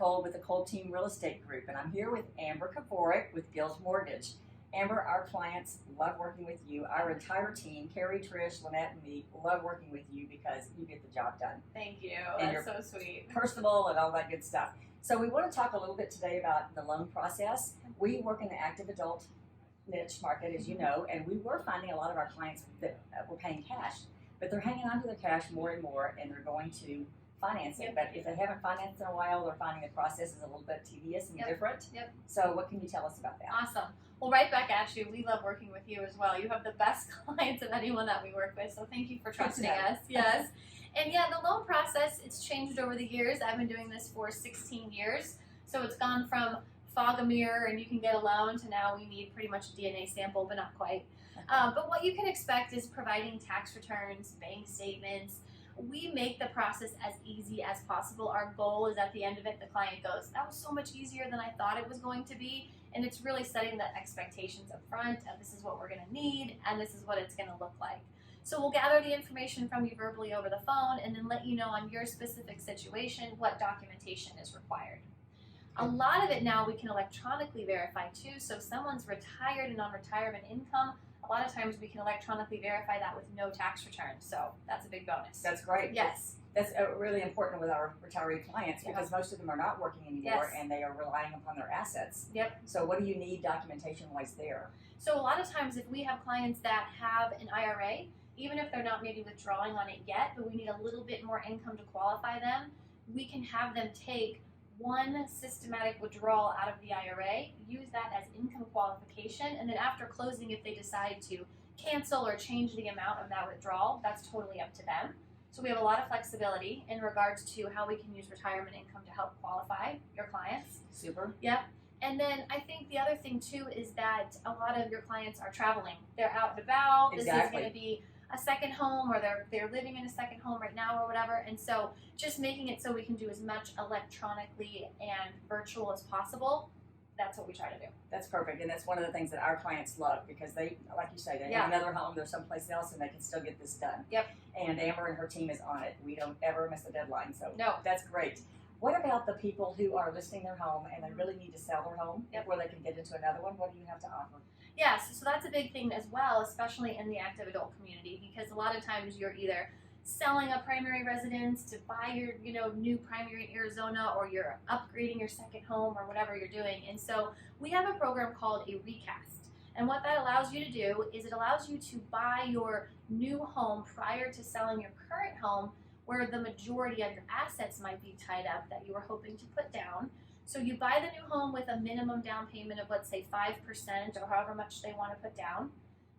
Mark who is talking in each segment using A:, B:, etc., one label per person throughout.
A: Kolb with the Kolb Team Real Estate Group, and I'm here with Amber Kovarik with Gill's Mortgage. Amber, our clients love working with you. Our entire team, Carrie, Trish, Lynette, and me, love working with you because you get the job done.
B: Thank you.
A: And
B: That's so sweet.
A: Personable and all that good stuff. So we want to talk a little bit today about the loan process. We work in the active adult niche market, as you know, and we were finding a lot of our clients that were paying cash, but they're hanging on to their cash more and more, and they're going to finance it.
B: Yep.
A: But if they haven't financed in a while, they're finding the process is a little bit tedious and different.
B: Yep.
A: So what can you tell us about that?
B: Awesome. Well, right back at you. We love working with you as well. You have the best clients of anyone that we work with, so thank you for trusting us. Yes. And yeah, the loan process, it's changed over the years. I've been doing this for 16 years. So it's gone from fog a mirror and you can get a loan to now we need pretty much a DNA sample, but not quite. But what you can expect is providing tax returns, bank statements. We make the process as easy as possible. Our goal is at the end of it, the client goes, that was so much easier than I thought it was going to be. And it's really setting the expectations up front of this is what we're going to need and this is what it's going to look like. So we'll gather the information from you verbally over the phone and then let you know on your specific situation what documentation is required. A lot of it now we can electronically verify too. So if someone's retired and on retirement income, a lot of times we can electronically verify that with no tax return. So that's a big bonus.
A: That's great.
B: Yes.
A: That's really important with our retiree clients because most of them are not working anymore and they are relying upon their assets.
B: Yep.
A: So what do you need documentation-wise there?
B: So a lot of times if we have clients that have an IRA, even if they're not maybe withdrawing on it yet, but we need a little bit more income to qualify them, we can have them take one systematic withdrawal out of the IRA, use that as income qualification, and then after closing, if they decide to cancel or change the amount of that withdrawal, that's totally up to them. So we have a lot of flexibility in regards to how we can use retirement income to help qualify your clients.
A: Super.
B: Yep. And then I think the other thing too is that a lot of your clients are traveling. They're out and about.
A: Exactly.
B: This is going to be a second home, or they're living in a second home right now or whatever. And so just making it so we can do as much electronically and virtual as possible, that's what we try to do.
A: That's perfect. And that's one of the things that our clients love because they, like you say, they have another home, they're someplace else, and they can still get this done.
B: Yep.
A: And Amber and her team is on it. We don't ever miss a deadline. So
B: no,
A: that's great. What about the people who are listing their home and they really need to sell their home before they can get into another one? What do you have to offer?
B: Yes, so that's a big thing as well, especially in the active adult community, because a lot of times you're either selling a primary residence to buy your new primary in Arizona, or you're upgrading your second home or whatever you're doing. And so we have a program called a recast. And what that allows you to do is it allows you to buy your new home prior to selling your current home, where the majority of your assets might be tied up that you were hoping to put down. So you buy the new home with a minimum down payment of, let's say, 5% or however much they want to put down.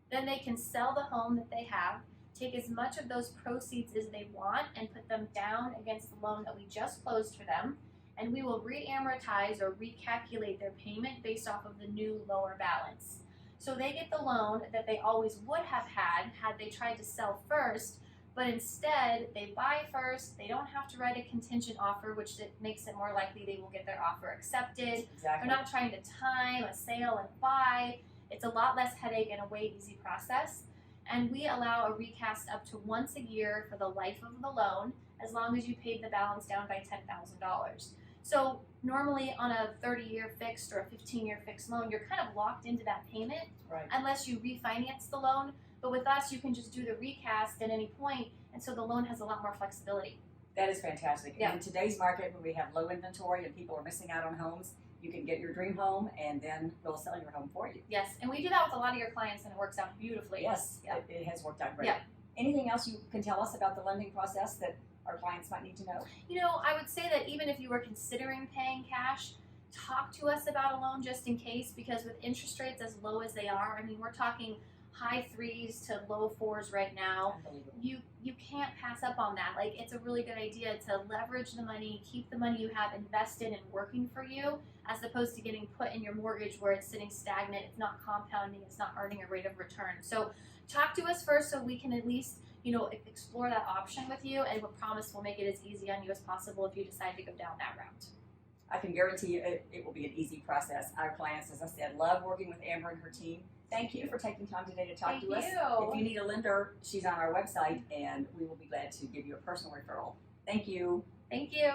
B: Then they can sell the home that they have, take as much of those proceeds as they want and put them down against the loan that we just closed for them. And we will re-amortize or recalculate their payment based off of the new lower balance. So they get the loan that they always would have had they tried to sell first, but instead they buy first. They don't have to write a contingent offer, which makes it more likely they will get their offer accepted.
A: Exactly.
B: They're not trying to time a sale and buy. It's a lot less headache and a way easy process. And we allow a recast up to once a year for the life of the loan, as long as you paid the balance down by $10,000. So normally on a 30-year fixed or a 15-year fixed loan, you're kind of locked into that payment unless you refinance the loan. But with us, you can just do the recast at any point, and so the loan has a lot more flexibility.
A: That is fantastic.
B: Yeah.
A: In today's market, when we have low inventory and people are missing out on homes, you can get your dream home and then we'll sell your home for you.
B: Yes, and we do that with a lot of your clients, and it works out beautifully.
A: Yes, it has worked out great. Yeah. Anything else you can tell us about the lending process that our clients might need to know?
B: I would say that even if you were considering paying cash, talk to us about a loan just in case, because with interest rates as low as they are, I mean, we're talking high 3s to low 4s right now. You can't pass up on that. Like, it's a really good idea to leverage the money, keep the money you have invested and working for you, as opposed to getting put in your mortgage where it's sitting stagnant, it's not compounding, it's not earning a rate of return. So talk to us first so we can at least explore that option with you, and we promise we'll make it as easy on you as possible if you decide to go down that route.
A: I can guarantee you it will be an easy process. Our clients, as I said, love working with Amber and her team. Thank you for taking time today to talk to us. If you need a lender, she's on our website, and we will be glad to give you a personal referral. Thank you.
B: Thank you.